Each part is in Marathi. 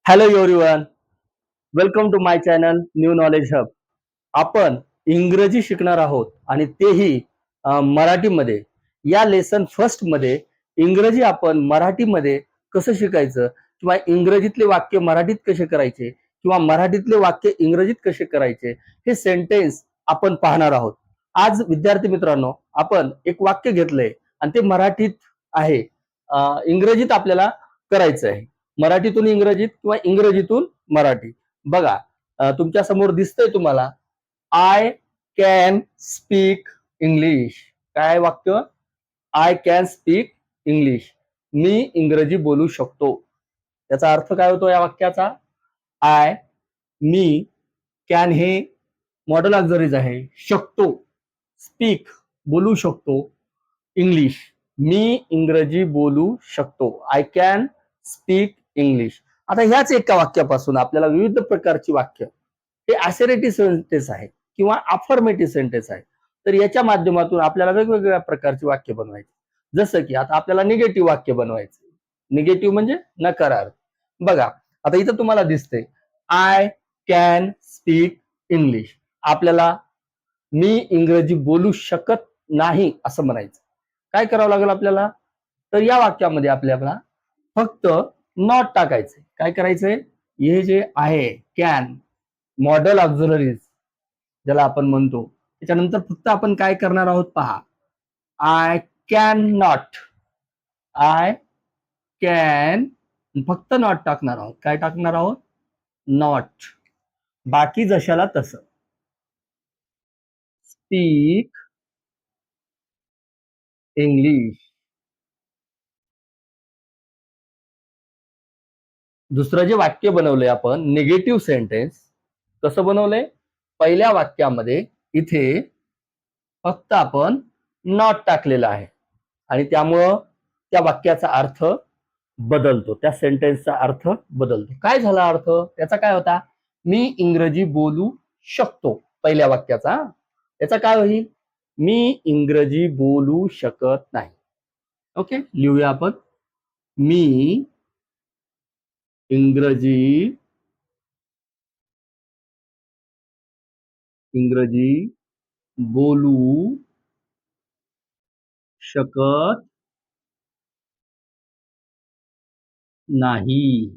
Hello everyone, welcome to my channel new knowledge hub. आपण इंग्रजी शिकणार आहोत आणि तेही मराठीमध्ये. या लेसन फर्स्ट मध्ये इंग्रजी आपण मराठीमध्ये कसं शिकायचं किंवा इंग्रजीतले वाक्य मराठीत कसे करायचे किंवा मराठीतले वाक्य इंग्रजीत कसे करायचे हे सेंटेन्स आपण पाहणार आहोत. आज विद्यार्थी मित्रांनो, आपण एक वाक्य घेतलंय आणि ते मराठीत आहे. इंग्रजीत आपल्याला करायचं आहे. मराठीतून इंग्रजीत किंवा इंग्रजीतून मराठी. बघा, तुमच्या समोर दिसतंय तुम्हाला, आय कॅन स्पीक इंग्लिश. काय वाक्य? I can speak English. मी इंग्रजी बोलू शकतो. त्याचा अर्थ काय होतो या वाक्याचा? आय, मी, कॅन हे मॉडल ऑक्झरीज आहे. शकतो, स्पीक बोलू शकतो, इंग्लिश मी इंग्रजी बोलू शकतो. I can speak English. आता ह्याच एका वाक्यापासून आपल्याला विविध प्रकारची वाक्य, हे ॲसेरेटिव्ह सेंटेन्स आहे किंवा अफर्मेटिव्ह सेंटेन्स आहे. तर याच्या माध्यमातून आपल्याला वेगवेगळ्या प्रकारची वाक्य बनवायची. जसं की आता आपल्याला निगेटिव्ह वाक्य बनवायचं. निगेटिव्ह म्हणजे नकारार्थ. बघा, आता इथं तुम्हाला दिसते आय कॅन स्पीक इंग्लिश. आपल्याला मी इंग्रजी बोलू शकत नाही असं म्हणायचं. काय करावं लागेल आपल्याला? तर या वाक्यामध्ये आपल्याला फक्त नॉट टाकायचे. काय करायचंय? हे जे आहे कॅन, मॉडल ऑक्झिलरीज ज्याला आपण म्हणतो, त्याच्यानंतर फक्त आपण काय करणार आहोत पहा. I can not, I can, फक्त नॉट टाकणार आहोत. काय टाकणार आहोत? नॉट. बाकी जशाला तसं. Speak English. दुसरं जे वाक्य बनवलंय आपण निगेटिव्ह सेंटेन्स, कसं बनवलंय? पहिल्या वाक्यामध्ये इथे फक्त आपण नॉट टाकलेला आहे आणि त्यामुळं त्या वाक्याचा अर्थ बदलतो, त्या सेंटेन्सचा अर्थ बदलतो. काय झाला अर्थ त्याचा? काय होता? मी इंग्रजी बोलू शकतो. पहिल्या वाक्याचा याचा काय होईल? मी इंग्रजी बोलू शकत नाही. ओके, लिहूया आपण. मी इंग्रजी बोलू शकत नाही.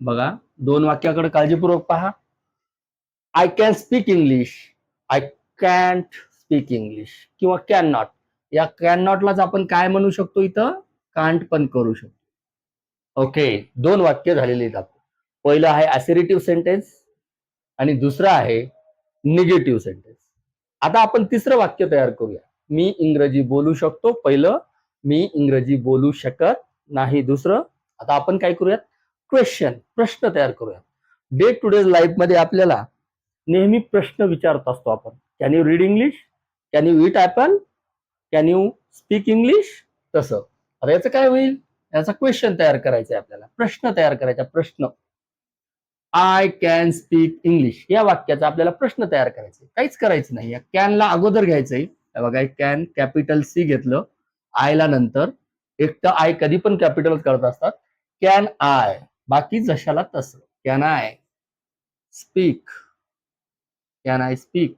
बघा, दोन वाक्याकडे काळजीपूर्वक पहा. I can speak English, I can't speak English किंवा कॅन नॉट. या कॅन नॉटलाच आपण काय म्हणू शकतो? इथं कांट पण करू शकतो. ओके, दोन वाक्य झालेले आहेत. पहिलं आहे ॲसेरेटिव्ह सेंटेन्स आणि दुसरं आहे निगेटिव्ह सेंटेन्स. आता आपण तिसरं वाक्य तयार करूया. मी इंग्रजी बोलू शकतो. पहिलं, मी इंग्रजी बोलू शकत नाही. दुसरं, आता आपण काय करूयात? क्वेश्चन, प्रश्न तयार करूयात. डे टू डे लाईफ मध्ये आपल्याला नेहमी प्रश्न विचारत असतो आपण. Can you read English? Can you eat apple? Can you speak English? तसं आता याचं काय होईल? याचा क्वेश्चन तयार करायचा आहे आपल्याला, प्रश्न तयार करायचा. प्रश्न, आय कॅन स्पीक इंग्लिश या वाक्याचा आपल्याला प्रश्न तयार करायचा. काहीच करायचं नाही. या कॅनला अगोदर घ्यायचंय. बघा, कॅन कॅपिटल सी घेतलं, आयला नंतर. एकटं आय कधी पण कॅपिटल करत असतात. कॅन आय, बाकी जशाला तसं. Can I speak, can I speak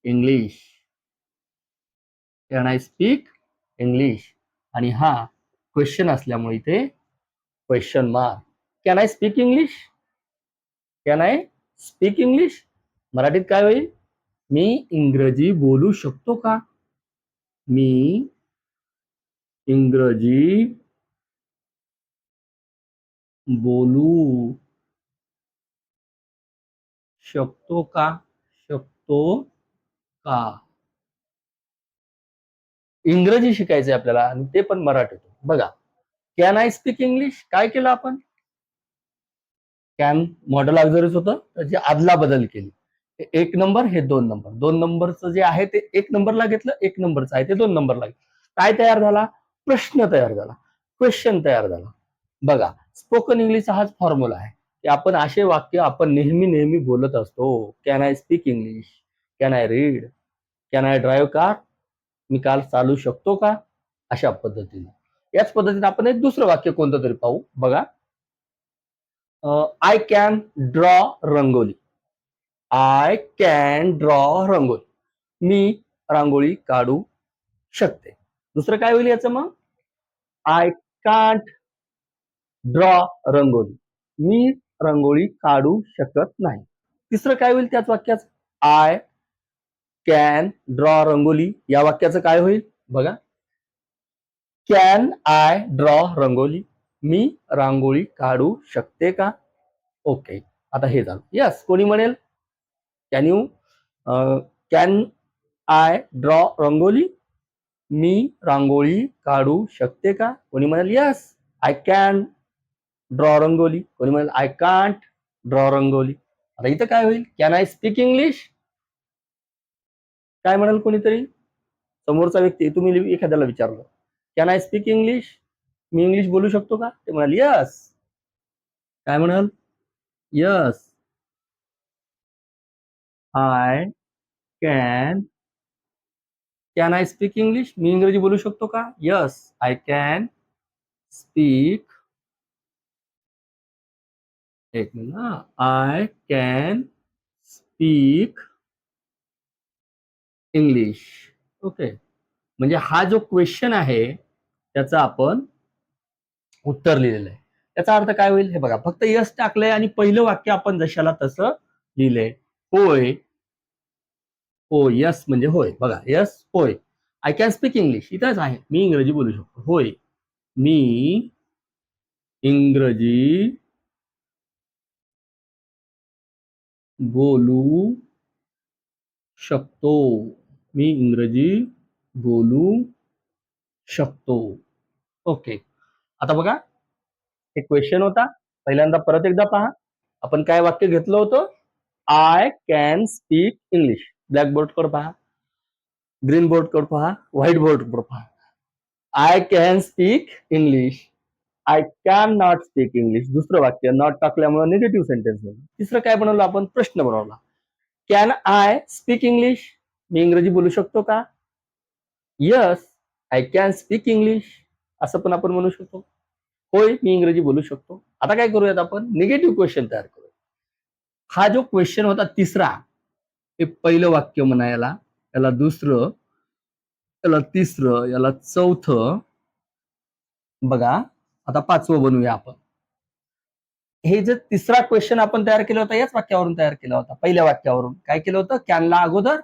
English, can I speak English. आणि हा क्वेश्चन असल्यामुळे इथे question mark. Can I speak English? Can I speak English? मराठीत काय होईल? मी इंग्रजी बोलू शकतो का? मी इंग्रजी बोलू शकतो का? शकतो का? इंग्रजी शिकायचंय आपल्याला आणि ते पण मराठीतून. बघा, कॅन आय स्पीक इंग्लिश काय केलं आपण? कॅन मॉडल ऑक्झिलरीज होतं, त्याची आदला बदल केली. एक नंबर, हे दोन नंबर. दोन नंबरचं जे आहे ते एक नंबरला घेतलं, एक नंबरचं आहे ते दोन नंबरला घेतलं. काय तयार झाला? प्रश्न तयार झाला, क्वेश्चन तयार झाला. बघा, स्पोकन इंग्लिशचा हाच फॉर्म्युला आहे की आपण असे वाक्य आपण नेहमी नेहमी बोलत असतो. Can I speak English? Can I read? Can I drive car? Me car चालू शकतो का? अशा पद्धतीने. याच पद्धतीने आपण एक दुसरं वाक्य कोणतं तरी पाहू. बघा, I can draw rangoli. I can draw rangoli. मी रांगोळी काढू शकते. दुसरं काय होईल याचं मग? I can't draw rangoli. मी रांगोळी काढू शकत नाही. तिसरं काय होईल त्याच वाक्याचं? I can draw rangoli. या वाक्याचं काय होईल बघा. Can I draw rangoli. मी रांगोळी काढू शकते का? ओके. आता हे झालं. यस. कोणी म्हणेल can you can I draw rangoli. मी रांगोळी काढू शकते का? कोणी म्हणेल yes I can draw rangoli. कोणी म्हणेल आय कांट ड्रॉ रंगोली. आता इथं काय होईल? Can I speak English. काय म्हणाल कोणीतरी? समोरचा व्यक्ती, तुम्ही एखाद्याला विचारलं कॅन आय स्पीक इंग्लिश. मी इंग्लिश बोलू शकतो का? ते म्हणाल यस. काय म्हणाल? Yes I can. Can I speak English. मी इंग्रजी बोलू शकतो का? Yes I can speak. एक minute. I can speak English. Okay. म्हणजे हा जो क्वेश्चन आहे त्याचा आपण उत्तर लिहिलेलं आहे. त्याचा अर्थ काय होईल हे बघा. फक्त यस टाकलंय आणि पहिलं वाक्य आपण जशाला तसं लिहिलंय. होय. हो यस म्हणजे होय. बघा यस होय. I can speak English. इथंच आहे. मी इंग्रजी बोलू शकतो. होय. मी इंग्रजी बोलू शकतो. मी इंग्रजी बोलू शकतो. ओके. आता बघा एक क्वेश्चन होता. पहिल्यांदा परत एकदा पहा. आपण काय वाक्य घेतलं होतं? I can speak English. Black बोर्डवर पहा, ग्रीन बोर्डवर पहा, व्हाईट बोर्डवर पहा. I can speak English. I can not speak English. दुसरं वाक्य नॉट टाकल्यामुळे निगेटिव्ह सेंटेन्स बनलं. तिसरं काय बनवलं आपण? प्रश्न बनवला. Can I speak English. मी इंग्रजी बोलू शकतो का? Yes I can speak English. असं पण आपण म्हणू शकतो. होय मी इंग्रजी बोलू शकतो. आता काय करूयात आपण? निगेटिव्ह क्वेश्चन तयार करूया. हा जो क्वेश्चन होता तिसरा, हे पहिलं वाक्य म्हणा याला, याला दुसरं, याला तिसरं, याला चौथं. बघा आता पाचवं बनवूया आपण. हे जे तिसरा क्वेश्चन आपण तयार केला होता याच वाक्यावरून तयार केला होता. पहिल्या वाक्यावरून काय केलं होतं? कॅनला अगोदर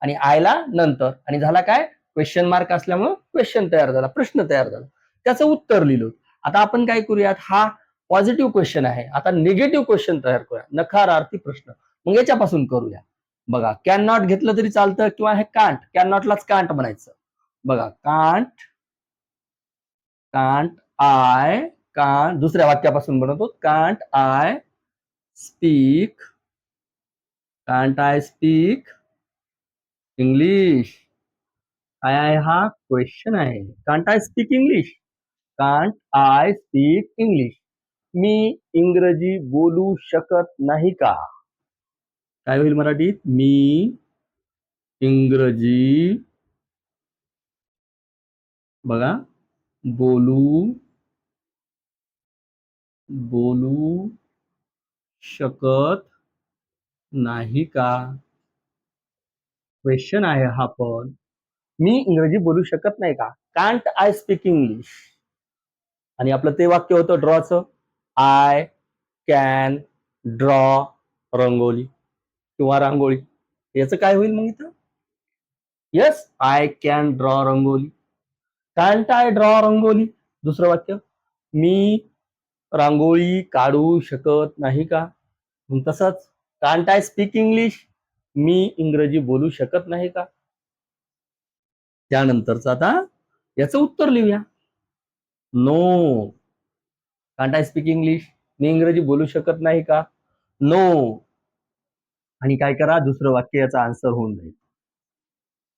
आणि आयला नंतर, आणि झाला काय? क्वेश्चन मार्क असल्यामुळे क्वेश्चन तयार झाला, प्रश्न तयार झाला. त्याचं उत्तर लिहिलं. आता आपण काय करूयात? हा पॉझिटिव्ह क्वेश्चन आहे. आता निगेटिव्ह क्वेश्चन तयार करूया. नकारार्थी प्रश्न. मग याच्यापासून करूया. बघा कॅन नॉट घेतलं तरी चालतं किंवा हे कांट. कॅन नॉटलाच कांट म्हणायचं. बघा कांट. Can't I. कांट दुसऱ्या वाक्यापासून बनवतो. Can't I speak. Can't I speak English. काय आहे हा? क्वेश्चन आहे. Can't I speak English. Can't I speak English. मी इंग्रजी बोलू शकत नाही का? काय होईल मराठीत? मी इंग्रजी बघा बोलू शकत नाही का? क्वेश्चन आहे हा पण. मी इंग्रजी बोलू शकत नाही का? Can't I speak English. आणि आपलं ते वाक्य होतं ड्रॉचं. आय कॅन ड्रॉ रंगोली किंवा रांगोळी. याचं काय होईल मग इथं? Yes I can draw rangoli. Can't I draw rangoli. दुसरं वाक्य, मी रांगोळी काढू शकत नाही का? तसंच कांट आय स्पीक इंग्लिश. मी इंग्रजी बोलू शकत नाही का? त्यानंतरच आता याचं उत्तर लिहूया. No. Can't I speak English. मी इंग्रजी बोलू शकत नाही का? नो. आणि काय करा? दुसरं वाक्य याचा आन्सर होऊन जाईल.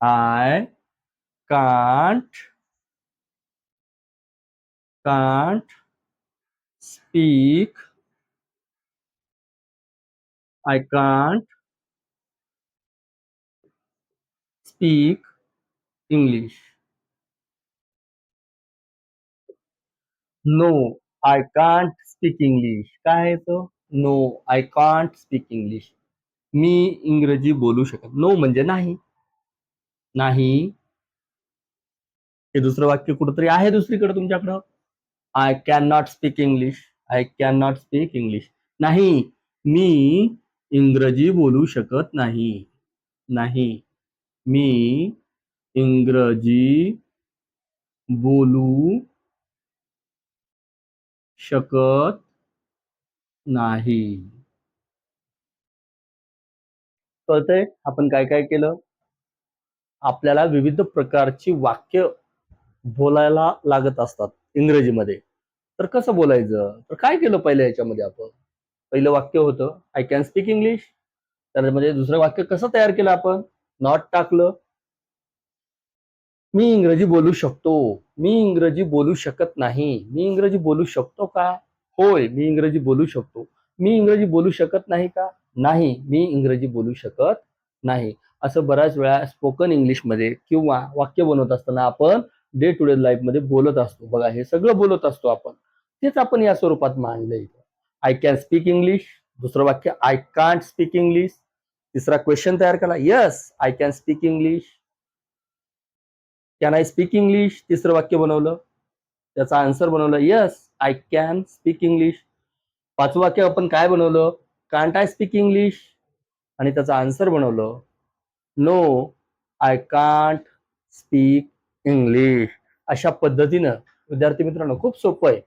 I can't speak. I can't speak English. No. I can't speak English. काय आहे तो? No, I can't speak English. मी इंग्रजी बोलू शकत. नो म्हणजे नाही. नाही. हे दुसरं वाक्य कुठंतरी आहे दुसरीकडे तुमच्याकडं. I can not speak English. I can not speak English. नाही, मी इंग्रजी बोलू शकत नाही. नाही, मी इंग्रजी बोलू शकत नाही. कळतंय आपण काय काय केलं? आपल्याला विविध प्रकारची वाक्य बोलायला लागत असतात इंग्रजीमध्ये. तर कसं बोलायचं? तर काय केलं पहिल्या याच्यामध्ये आपण? पहिलं वाक्य होतं आय कॅन स्पीक इंग्लिश. त्यामध्ये दुसरं वाक्य कसं तयार केलं आपण? नॉट टाकलं. मी इंग्रजी बोलू शकतो. मी इंग्रजी बोलू शकत नाही. मी इंग्रजी बोलू शकतो का? होय, मी इंग्रजी बोलू शकतो. मी इंग्रजी बोलू शकत नाही का? नाही, मी इंग्रजी बोलू शकत नाही. असं बऱ्याच वेळा स्पोकन इंग्लिशमध्ये किंवा वाक्य बनवत असताना आपण डे टू डे लाईफमध्ये बोलत असतो. बघा, हे सगळं बोलत असतो आपण. तेच आपण या स्वरूपात मांडलंय. I can speak English. दुसरं वाक्य आय कांट स्पीक इंग्लिश. तिसरा क्वेश्चन तयार केला. Yes, I can speak English. Can I speak English? तिसरं वाक्य बनवलं. त्याचा आन्सर बनवलं. Yes, I can speak English. पाचवं वाक्य आपण काय बनवलं? Can't I speak English? आणि त्याचा आन्सर बनवलं. No, I can't speak English. अशा पद्धतीनं विद्यार्थी मित्रांनो खूप सोपं आहे.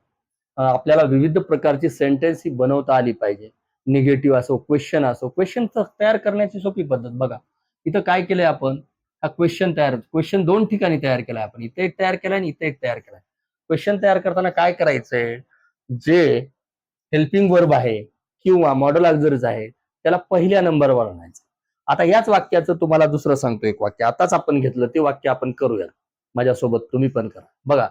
आपल्याला विविध प्रकारची सेंटेन्स ही बनवता आली पाहिजे. निगेटिव्ह असो, क्वेश्चन असो. क्वेश्चन तयार करण्याची सोपी पद्धत बघा. इथं काय केलंय आपण? हा क्वेश्चन दोन ठिकाणी तयार केलाय आपण. इथे एक तयार केलाय आणि इथे एक तयार केलाय. क्वेश्चन तयार करताना काय करायचंय? जे हेल्पिंग वर्ब आहे किंवा मॉडेल ऑक्झरीज आहे त्याला पहिल्या नंबरवर आणायचं. आता याच वाक्याचं तुम्हाला दुसरं सांगतो एक वाक्य. आताच आपण घेतलं ते वाक्य आपण करूया. माझ्यासोबत तुम्ही पण करा. बघा,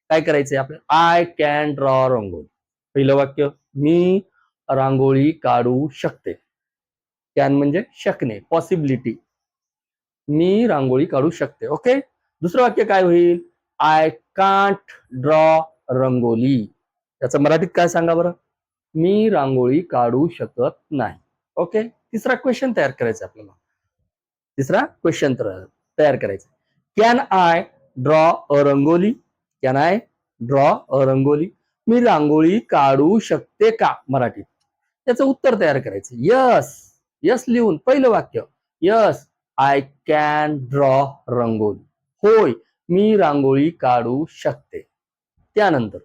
काय करायचंय आपल्याला? आय कॅन ड्रॉ रांगोळी. पहिलं वाक्य, मी रांगोळी काढू शकते. कॅन म्हणजे शकणे, पॉसिबिलिटी. मी रांगोळी काढू शकते. ओके. दुसरं वाक्य काय होईल? I can't draw rangoli. त्याचं मराठीत काय सांगा बरं? मी रांगोळी काढू शकत नाही. ओके. तिसरा क्वेश्चन तयार करायचा आपल्याला. तिसरा क्वेश्चन तयार करायचा. Can I draw a rangoli? Can I draw a rangoli? मी रांगोळी काढू शकते का? मराठीत. त्याचं उत्तर तयार करायचं. यस, यस लिहून पहिलं वाक्य. Yes, I can draw rangoli. होय, मी रांगोळी काढू शकते. त्यानंतर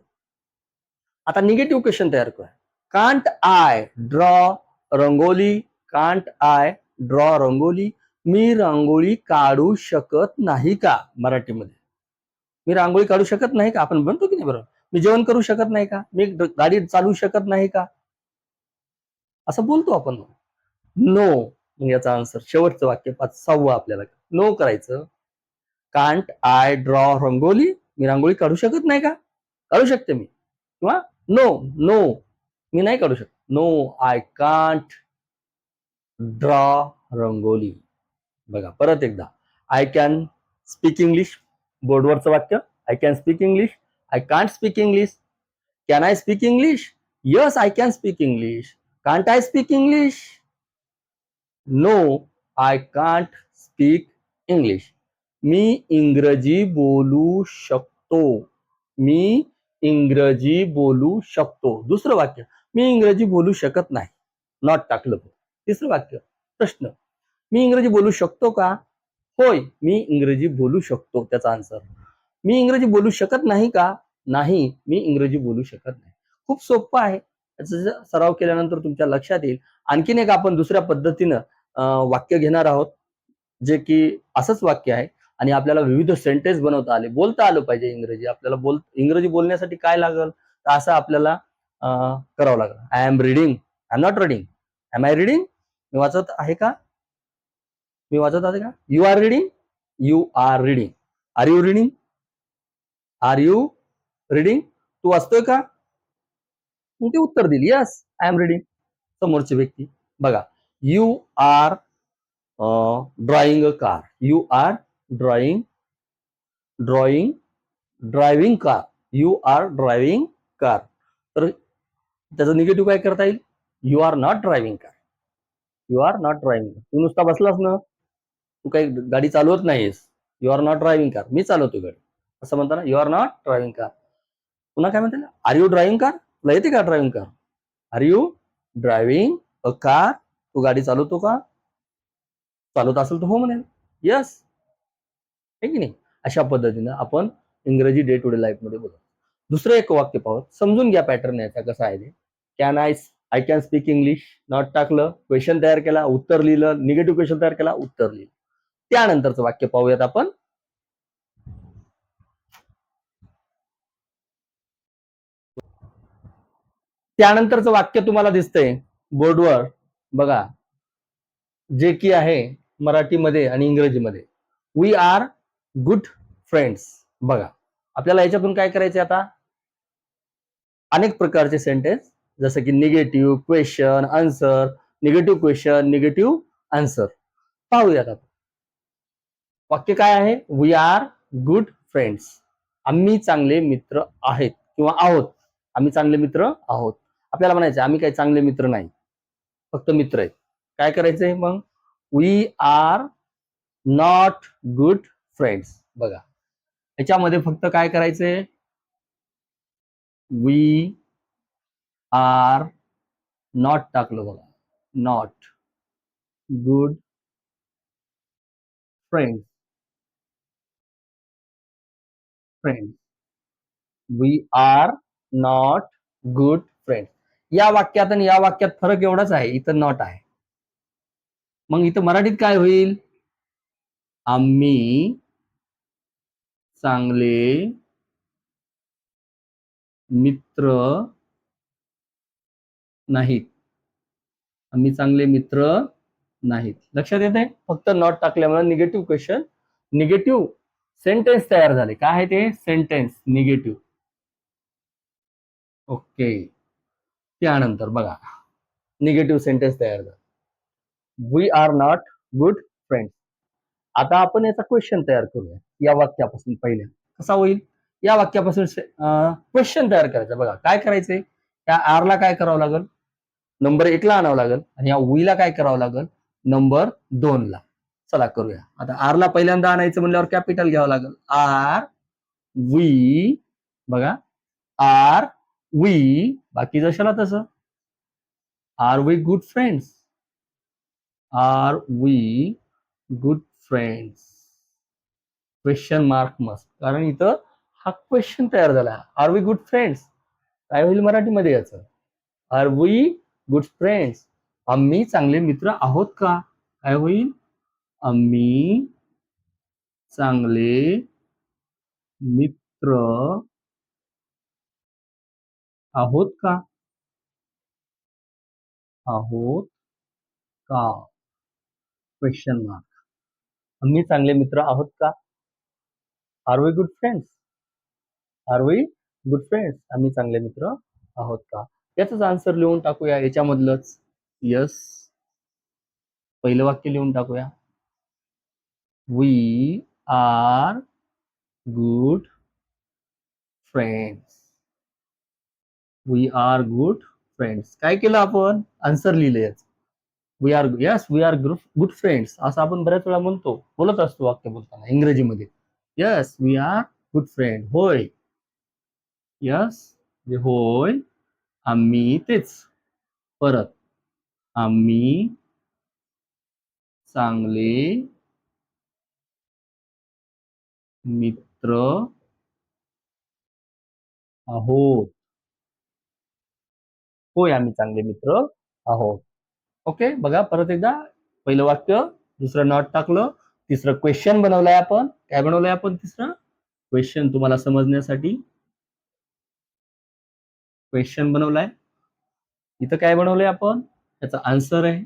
आता निगेटिव्ह क्वेश्चन तयार करूया. Can't I draw rangoli? Can't I draw rangoli? मी रांगोळी काढू शकत नाही का? मराठीमध्ये. मी रांगोळी काढू शकत नाही का? आपण म्हणतो की नाही बरोबर? मी जेवण करू शकत नाही का? मी गाडी चालवू शकत नाही का? असं बोलतो आपण. नो, याचा आन्सर शेवटचं वाक्य 6वं आपल्याला नो करायचं. Can't I draw rangoli? मी रांगोळी काढू शकत नाही का? काढू शकते मी. किंवा नो, नो, मी नाही काढू शकत. No, I can't draw rangoli. बघा परत एकदा. I can speak English. बोर्डवरचं वाक्य. I can speak English. I can't speak English. Can I speak English? Yes, I can speak English. Can't I speak English? No, I can't speak English. मी इंग्रजी बोलू शकतो. मी इंग्रजी बोलू शकतो. दुसरं वाक्य, मी इंग्रजी बोलू शकत नाही. नॉट टाकलं. तिसरं वाक्य, प्रश्न, मी इंग्रजी बोलू शकतो का? होय, मी इंग्रजी बोलू शकतो. त्याचा आन्सर. मी इंग्रजी बोलू शकत नाही का? नाही, मी इंग्रजी बोलू शकत नाही. खूप सोपं आहे. त्याचा सराव केल्यानंतर तुमच्या लक्षात येईल. आणखीन एक आपण दुसऱ्या पद्धतीनं वाक्य घेणार आहोत, जे की असंच वाक्य आहे आणि आपल्याला विविध सेंटेन्स बनवता आले, बोलता आलं पाहिजे इंग्रजी. आपल्याला इंग्रजी बोलण्यासाठी काय लागल? तर असं आपल्याला करावं लागेल. I am reading. I am not reading. Am I reading? मी वाचत आहे का? मी वाचत आहे का? You are reading? You are reading. Are you reading? Are you reading? तू वाचतोय का? मग ते उत्तर दिली. Yes, I am reading. समोरची व्यक्ती बघा. You are drawing a car. You are drawing drawing driving car. You are driving car. तर त्याचं निगेटिव्ह काय करता येईल? You are not driving car. You are not driving. तू नुसता बसलास ना, तू काही गाडी चालवत नाहीस. You are not driving car. मी चालवतो गाडी असं म्हणता ना, you are not driving car. पुन्हा काय म्हणते? Are you driving car? तुला येते का driving car? Are you driving a car? तू गाडी चालवतो का? चालवत असेल तर हो म्हणेल, यस, आहे की नाही. अशा पद्धतीनं आपण इंग्रजी डे टू डे लाईफ मध्ये बोलतो. दुसरं एक वाक्य पाहू, समजून घ्या पॅटर्न याचा कसा आहे ते. Can I can speak English, not टाकलं, क्वेश्चन तयार केला, उत्तर लिहिलं, निगेटिव्ह क्वेश्चन तयार केला, उत्तर लिहिलं. त्यानंतरचं वाक्य पाहूयात आपण. त्यानंतरचं वाक्य तुम्हाला दिसतंय बोर्डवर बघा, जे की आहे मराठीमध्ये आणि इंग्रजीमध्ये. We are good friends. बघा, आपल्याला याच्यातून काय करायचे आता? अनेक प्रकारचे सेंटेन्स, जसं की negative question answer, negative question negative answer पाहूयात आपण. वाक्य काय आहे? We are good friends. आम्ही चांगले मित्र आहेत किंवा आहोत. आम्ही चांगले मित्र आहोत. आपल्याला म्हणायचं आम्ही काही चांगले मित्र नाही, फक्त मित्र आहेत. काय करायचंय मग? We are not good friends. बघा, याच्यामध्ये फक्त काय करायचंय? वी आर नॉट टाकलं बघा, not good friends. Friends, we are not good friends. या वाक्यात आणि या वाक्यात फरक एवढाच आहे, इथं नॉट आहे. मग इथं मराठीत काय होईल? आम्ही चांगले मित्र नाहीत. आम्ही चांगले मित्र नाहीत. लक्षात येते? फक्त नॉट टाकल्यामुळे निगेटिव्ह क्वेश्चन, निगेटिव्ह सेंटेन्स तयार झाले. काय आहे ते? Sentence negative. ओके. त्यानंतर बघा, निगेटिव्ह सेंटेन्स तयार झाला. We are not good friends. आता आपण याचा क्वेश्चन तयार करूया या वाक्यापासून. पहिल्या कसा होईल? या वाक्यापासून क्वेश्चन तयार करायचा. बघा काय करायचंय? त्या आर ला काय करावं लागेल? नंबर 1 ला आणावं लागेल. आणि या वी ला काय करावं लागेल? नंबर 2 ला. चला करूया. आता आर ला पहिल्यांदा आणायचं म्हणल्यावर कॅपिटल घ्यावं लागेल. Are we. बघा, आर वी, बाकी जशाला तसं. Are we good friends? Are we good friends? Question mark must, कारण इथं हा क्वेश्चन तयार झाला. आर वी गुड फ्रेंड्स काय होईल मराठीमध्ये याचं? Are we good friends? आम्ही चांगले मित्र आहोत का? काय होईल? आम्ही चांगले मित्र आहोत का? आहोत का? Question mark. आम्ही चांगले मित्र आहोत का? Are we good friends? Are we good friends? आम्ही चांगले मित्र आहोत का? याचाच आन्सर लिहून टाकूया याच्यामधलंच. यस, पहिलं वाक्य लिहून टाकूया. We are good friends. We are good friends. काय केलं आपण? आन्सर लिहिलं याच. We are, yes we are good friends असं आपण बऱ्याच वेळा म्हणतो, बोलत असतो वाक्य बोलताना इंग्रजीमध्ये. Yes we are good friend. होय, यस होय, आम्ही तेच. परत, आम्ही चांगले मित्र आहोत. होय, आम्ही चांगले मित्र आहोत. ओके. बघा परत एकदा, पहिलं वाक्य, दुसरं नॉट टाकलं, तिसरं क्वेश्चन बनवलंय आपण. काय बनवलंय आपण? तिसरं क्वेश्चन. तुम्हाला समजण्यासाठी क्वेश्चन बनवलाय. इथं काय बनवलंय आपण? त्याचा आन्सर आहे.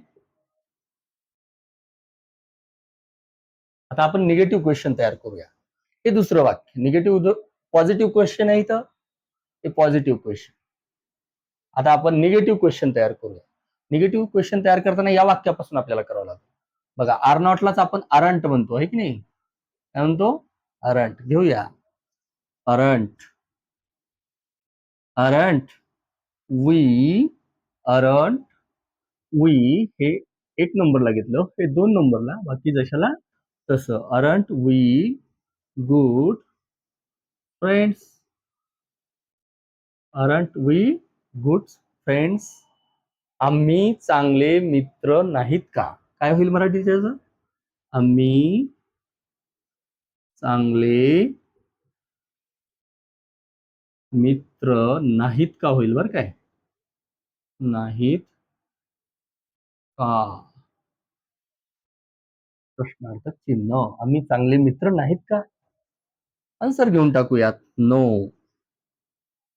आता आपण निगेटिव्ह क्वेश्चन तयार करूया. हे दुसरं वाक्य निगेटिव्ह, पॉझिटिव्ह क्वेश्चन आहे इथं, हे पॉझिटिव्ह क्वेश्चन. आता आपण निगेटिव्ह क्वेश्चन तयार करूया. निगेटिव्ह क्वेश्चन तयार करताना या वाक्यापासून आपल्याला करावं लागेल. बघा, आर नॉटलाच आपण अरंट म्हणतो, आहे की नाही? काय म्हणतो? अरंट. घेऊया. Aren't. Aren't we aren't we हे एक नंबरला घेतलं, हे 2 नंबरला, बाकी जशाला तसं. Aren't we good friends. Aren't we good friends. आम्ही चांगले मित्र नाहीत का? काय होईल मराठी त्याचं? आम्ही चांगले मित्र नाहीत का होईल बरं काय? नाहीत का? प्रश्नार्थक चिन्ह. आम्ही चांगले मित्र नाहीत का? आन्सर घेऊन टाकूयात. नो.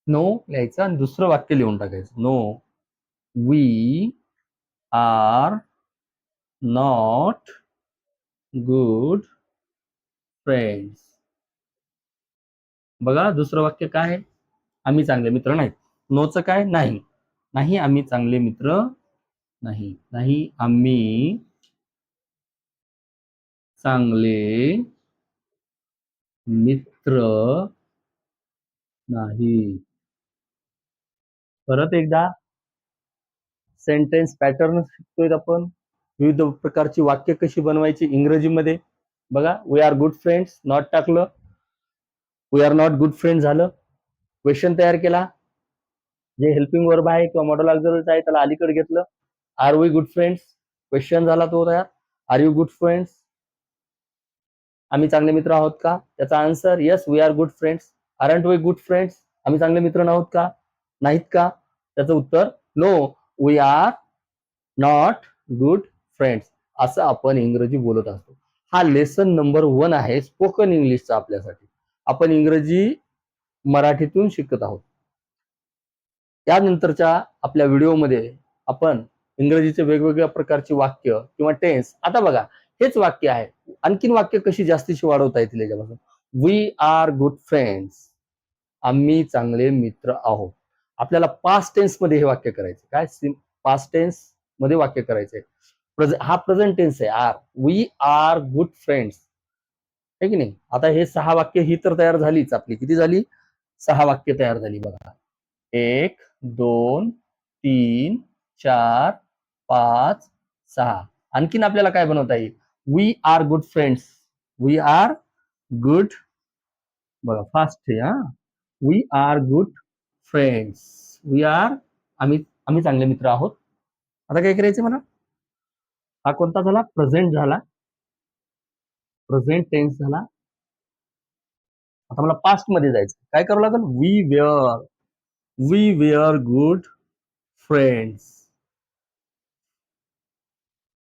नो लिहायचं आणि दुसरं वाक्य लिहून टाकायचं. No we are not good friends. बघा दुसरं वाक्य काय आहे? आम्ही चांगले मित्र नाहीत. नोचं काय? नाही. नाही आम्ही चांगले मित्र नाही. नाही आम्ही चांगले मित्र नाही. परत एकदा सेंटेन्स पॅटर्न शिकतोय आपण. विविध प्रकारची वाक्य कशी बनवायची इंग्रजीमध्ये. बघा we are good friends, not टाकलं. We are not good friend झालं. क्वेश्चन तयार केला. जे हेल्पिंग वर्ब आहे किंवा मॉडल ऑक्झिलरी आहे त्याला अलीकडे घेतलं. Are we good friends, question झाला तो तयार. आर यू गुड फ्रेंड्स, आम्ही चांगले मित्र आहोत का? त्याचा answer yes we are good friends. Aren't we good friends, आम्ही चांगले मित्र नाहोत का? नाहीत का? त्याचं उत्तर no we are not good friends. असं आपण इंग्रजी बोलत असतो. हा लेसन नंबर 1 आहे स्पोकन इंग्लिशचा आपल्यासाठी. आपण इंग्रजी मराठीतून शिकत आहोत. त्यानंतरच्या आपल्या व्हिडिओमध्ये आपण इंग्रजीचे वेगवेगळ्या प्रकारची वाक्य किंवा टेन्स. आता बघा हेच वाक्य आहे, आणखीन वाक्य कशी जास्तीशी वाढवता येतील याच्यापासून. वी आर गुड फ्रेंड्स, आम्ही चांगले मित्र आहोत. आपल्याला पास्ट टेन्स मध्ये हे वाक्य करायचे. काय? पास्ट टेन्स मध्ये वाक्य करायचंय. हा प्रेझेंट टेन्स आहे are. We are good friends, आहे की नाही? आता हे 6 वाक्य ही तर तयार झालीच आपली. किती झाली? 6 वाक्य तयार झाली बघा. 1 2 3 4 5 6. आणखीन आपल्याला काय बनवता येईल? We are good friends. We are good, बघा फास्ट आहे हा. We are good friends. We are, आम्ही चांगले मित्र आहोत. आता काय करायचं मला? हा कोणता झाला? प्रेझेंट झाला. प्रेझेंट टेन्स झाला. आता मला पास्ट मध्ये जायचं. काय करावं लागेल? We were good friends.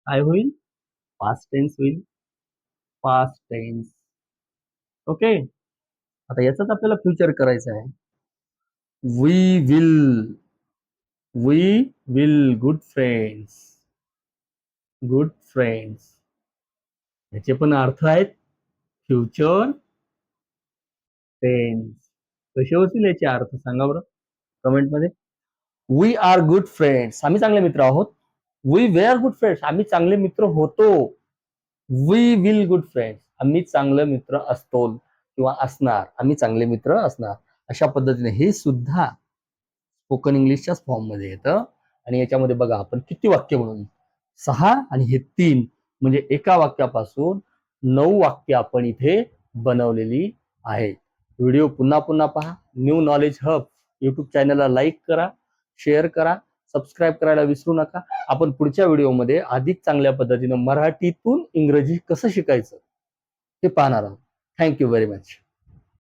काय होईल? पास्ट टेन्स होईल. Past tense. ओके. आता याचाच आपल्याला फ्युचर करायचं आहे. We will good friends. Good friends याचे पण अर्थ आहेत. Future tense. कसे होतील याचे अर्थ सांगा बरं कमेंट मध्ये. वी आर गुड फ्रेंड्स, आम्ही चांगले मित्र आहोत. वी वेअर गुड फ्रेंड्स, आम्ही चांगले मित्र होतो. वी विल गुड फ्रेंड्स, आम्ही चांगले मित्र असतो किंवा असणार. आम्ही चांगले मित्र असणार. अशा पद्धतीने हे सुद्धा स्पोकन इंग्लिशच्याच फॉर्म मध्ये येतं. आणि याच्यामध्ये बघा आपण किती वाक्य बनवली? 6 आणि हे 3 म्हणजे एका वाक्यापासून 9 वाक्य आपण इथे बनवलेली आहेत. व्हिडिओ पुन्हा पुन्हा पहा. न्यू नॉलेज हब युट्यूब चॅनलला लाईक करा, शेअर करा, सबस्क्राईब करायला विसरू नका. आपण पुढच्या व्हिडिओमध्ये अधिक चांगल्या पद्धतीने मराठीतून इंग्रजी कसं शिकायचं ते पाहणार आहोत. Thank you very much.